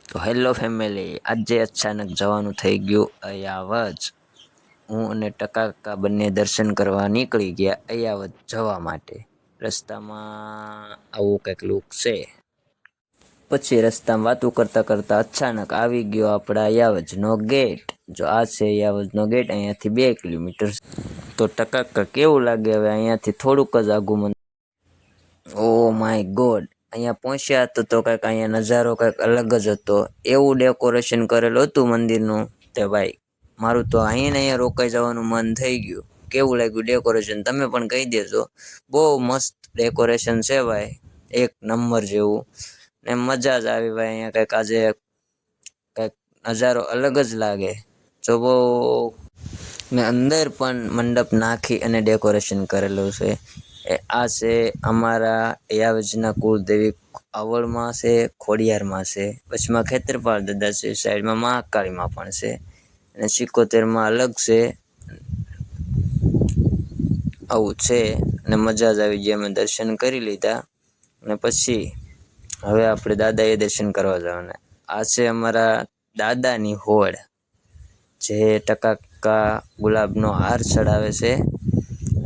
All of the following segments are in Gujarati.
તો હેલો ફેમિલી, આજે અચાનક જવાનું થઈ ગયું અયાવજ. હું અને ટકાકા બંને દર્શન કરવા નીકળી ગયા અયાવજ જવા માટે. રસ્તામાં આવું કંઈક લુક છે. પછી રસ્તામાં વાતું કરતાં કરતાં અચાનક આવી ગયો આપણા અયાવજનો ગેટ. જો આ છે અયાવજનો ગેટ, અહીંયાથી 2 કિલોમીટર. તો ટકાકા કેવું લાગે હવે અહીંયાથી થોડુંક જ આગું મને. ઓ માય ગોડ, અહીંયા પહોંચ્યા તો કંઈક અહીંયા નજારો કંઈક અલગ જ હતો. એવું ડેકોરેશન કરેલું હતું મંદિરનું તે ભાઈ મારું તો અહીંયા રોકાઈ જવાનું મન થઈ ગયું. કેવું લાગ્યું ડેકોરેશન તમે પણ કહી દેજો. બહુ મસ્ત ડેકોરેશન છે ભાઈ, એક નંબર જેવું. ને મજા જ આવી ભાઈ. અહીંયા કંઈક આજે કંઈક નજારો અલગ જ લાગે. જો બહુ ને અંદર પણ મંડપ નાખી અને ડેકોરેશન કરેલું છે. આ છે અમારા અયાવજના કુળદેવી. આવળમાં છે, ખોડિયારમાં છે, વચમાં ખેતરપાળ દાદા છે, સાઈડમાં મહાકાળીમાં પણ છે, અને 77માં અલગ છે. આવું છે અને મજા જ આવી ગઈ. અમે દર્શન કરી લીધા અને પછી હવે આપણે દાદાએ દર્શન કરવા જવાના. આ છે અમારા દાદાની હોળ, જે ટકાકા ગુલાબનો હાર ચડાવે છે.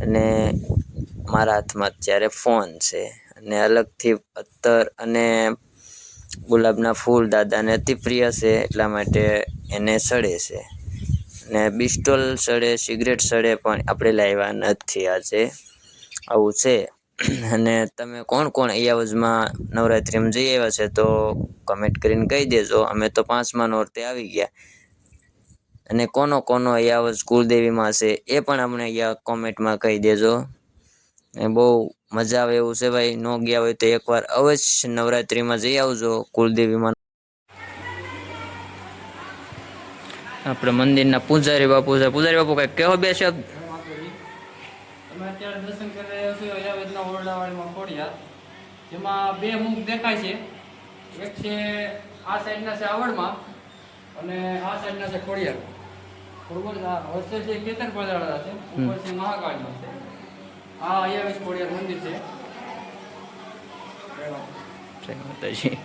અને મારા હાથમાં અત્યારે ફોન છે અને અલગથી અત્તર અને ગુલાબના ફૂલ દાદાને અતિ પ્રિય છે, એટલા માટે એને સડે છે. ને બિસ્ટોલ સડે, સિગરેટ સડે, પણ આપણે લાવ્યા નથી આજે. આવું છે. અને તમે કોણ કોણ અયાવજમાં નવરાત્રિમાં જઈ આવ્યા છે તો કમેન્ટ કરીને કહી દેજો. અમે તો 5મા નોરતે આવી ગયા. અને કોનો કોનો અયાવજ કુળદેવીમાં છે એ પણ અમને અહીંયા કોમેન્ટમાં કહી દેજો. એ બહુ મજા આવે એવું છે ભાઈ. ન ગયા હોય તો એકવાર અવશ્ય નવરાત્રિમાં જઈ આવજો કુળદેવીમાં. આપણે મંદિરના પૂજારી બાપુ છે. પૂજારી બાપુ કંઈક કહો બે શબ્દ. તમે અત્યારે દર્શન કરી રહ્યા છો અયાવજના ઓરડાવાળીમાં ખોડિયાર, જેમાં 2 મુખ દેખાય છે. એક છે આ સાઈડના છે આવડમાં અને આ સાઈડના છે ખોડિયાર. બરોબર, વચ્ચે જે ખેતરપાળ દાદા છે, ઉપર છે મહાકાળીમાં છે. આ અયાવજ ખોડિયાર મંદિર છે. જય માતાજી.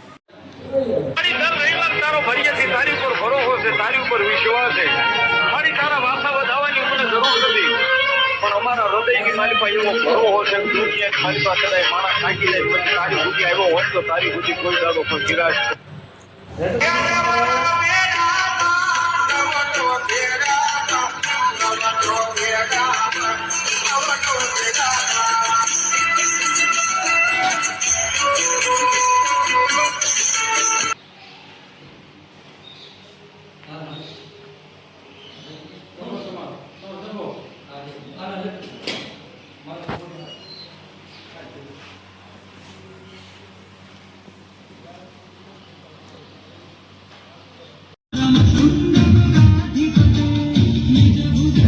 દર રવિવાર તારો ભર્યાથી તારી ઉપર ભરોસો છે, તારી ઉપર વિશ્વાસ છે. મારી તારા વાસા વધાવવાની મને જરૂર નથી, પણ અમારા હૃદયની મારી પાસે એવો ભરોસો છે. દુનિયા મારી પાસે કદાચ માણસ થાકી જાય પછી તારી બુદ્ધિ આવ્યો હોય તો તારી બુદ્ધિ કોઈ દાડો પણ નિરાશ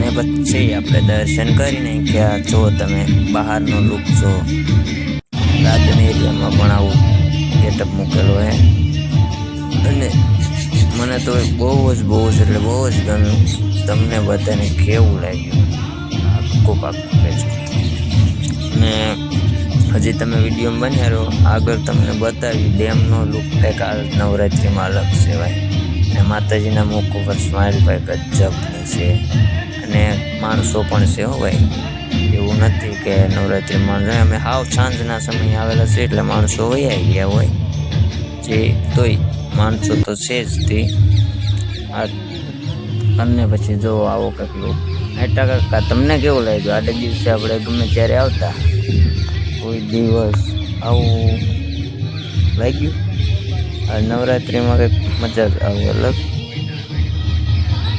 અને પછી આપણે દર્શન કરી નાખ્યા. જો તમે બહારનો લુક જો, ગાર્ડન એરિયામાં પણ આવું ગેટઅપ મૂકેલો હે. અને મને તો બહુ જ એટલે બહુ જ ગમ્યું. તમને બધાને કેવું લાગ્યું આખું પાકું કહેજો. ને હજી તમે વિડીયોમાં બન્યા રહો, આગળ તમને બતાવી ડેમનો લુક કંઈક આ નવરાત્રિમાં અલગ છે ભાઈ. ને માતાજીના મુખ ઉપર સ્માઇલ ભાઈ ગજબની છે. અને માણસો પણ છે હો ભાઈ, એવું નથી કે નવરાત્રિમાં અમે હાવ સાંજના સમયે આવેલા છે એટલે માણસો વહી ગયા હોય જે, તોય માણસો તો છે જ તે. અને પછી જો આવો કંઈક લુક. ટકાકા તમને કેવું લાગ્યું? આટલે દિવસે આપણે ગમે ત્યારે આવતા, કોઈ દિવસ આવું લાગ્યું? આ નવરાત્રિમાં કંઈક મજા જ આવે અલગ.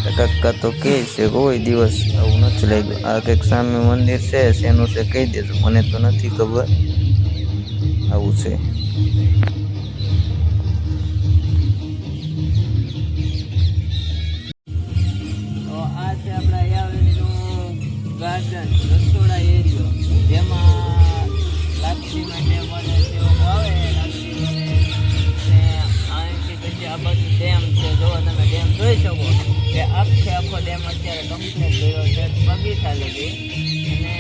ટકાકા તો કહે છે કોઈ દિવસ આવું નથી લાગ્યું. આ કંઈક સામે મંદિર છે, શેનું છે કહી દેજો, મને તો નથી ખબર. આવું છે. તો આ છે આપણા અયાવજનું ગાર્ડન, રસોડા એરિયો, જેમાં લાપસી માટે મને સેવક આવે. લાપસી બને ને અહીંથી પછી આ બાજુ ડેમ છે. જો તમે ડેમ જોઈ શકો કે આખો ડેમ અત્યારે કમ્પ્લીટ ગયો છે બગીચા લગી. અને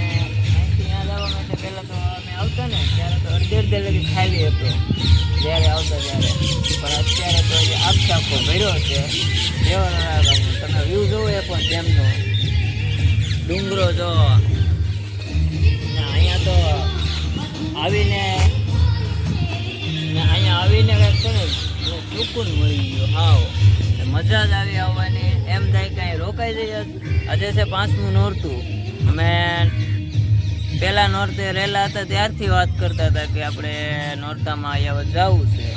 અહીંથી ત્યાં જવા માટે પહેલાં તો અમે આવતા ને ત્યારે તો અડધે લગી ખાલી હતો જ્યારે આવતા ત્યારે, પણ અત્યારે તો આખે આખો ભર્યો છે દેવરાનો. તમે વ્યૂ જોવો એ પણ ડેમનો ડુંગરો જો ને અહીંયા તો આવીને કંઈક છે ને સુકૂન મળી ગયો. હાવ મજા જ આવી આવવાની. એમ થાય કાંઈ રોકાઈ જઈએ. આજે છે 5મું નોરતું. અમે પહેલા નોરતે રહેલા હતા ત્યારથી વાત કરતા હતા કે આપણે નોરતામાં અહીંયા જવું છે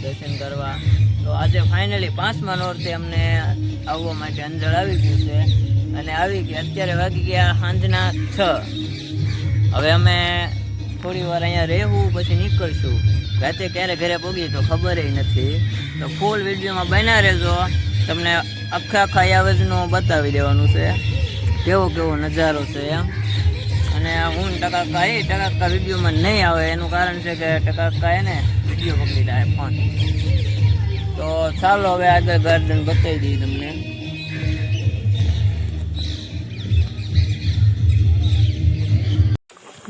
દર્શન કરવા. તો આજે ફાઇનલી 5મા નોરતે અમને આવવા માટે અંજળ આવી ગયું છે અને આવી ગયા. અત્યારે વાગી ગયા સાંજના 6. હવે અમે થોડી વાર અહીંયા રહેવું પછી નીકળશું. રાતે ક્યારે ઘરે પહોંચી તો ખબર નથી. તો ફૂલ વિડીયોમાં બન્યા રહેજો. તમને આખા યાવજનું બતાવી દેવાનું છે કેવો કેવો નજારો છે એમ. અને હું ટકાકા વિડીયોમાં નહીં આવે એનું કારણ છે કે ટકાકા એને વિડીયો પકડી જાય ફોન. તો ચાલો હવે આગળ ગાર્ડન બતાવી દઈએ તમને.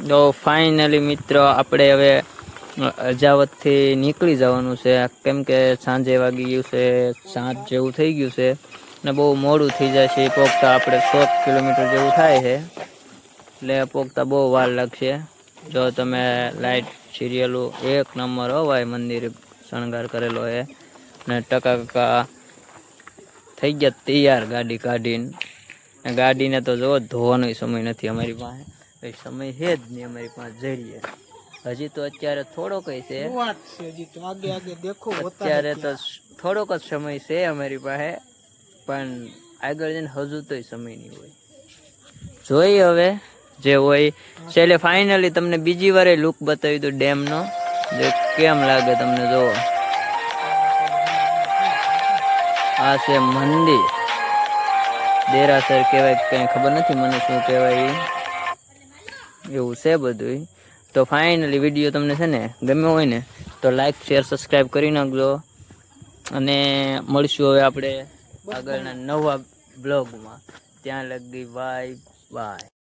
તો ફાઇનલી મિત્રો આપણે હવે અજાવતથી નીકળી જવાનું છે કેમ કે સાંજે વાગી ગયું છે 7 જેવું થઈ ગયું છે ને બહુ મોડું થઈ જાય છે. પોગતા આપણે 100 કિલોમીટર જેવું થાય છે એટલે પોગતા બહુ વાર લાગશે. જો તમે લાઇટ સિરિયલો 1 નંબર હોય મંદિર શણગાર કરેલો છે ને ટકાકા થઈ ગયા તૈયાર ગાડી કાઢીને. ગાડીને તો જો ધોવાનો સમય નથી અમારી પાસે. સમય છે જ નહીં અમારી પાસે. જઈએ હજી તો અત્યારે થોડોક છે અત્યારે તો થોડોક જ સમય છે અમારી પાસે પણ આગળ જઈને હજુ તો સમય નહીં હોય. જોઈએ હવે જે હોય છેલ્લે. ફાઇનલી તમને બીજી વાર લુક બતાવી દઉં ડેમનો જે કેમ લાગે તમને. જોવો આ છે મંદિર દેરાસર કહેવાય કઈ ખબર નથી મને શું કહેવાય એવું છે બધું. તો ફાઇનલી વિડીયો તમને છે ને ગમ્યો હોય ને તો લાઈક શેર સબસ્ક્રાઈબ કરી નાખજો અને મળશું હવે આપણે આગળના નવા બ્લોગમાં. ત્યાં લગી બાય બાય.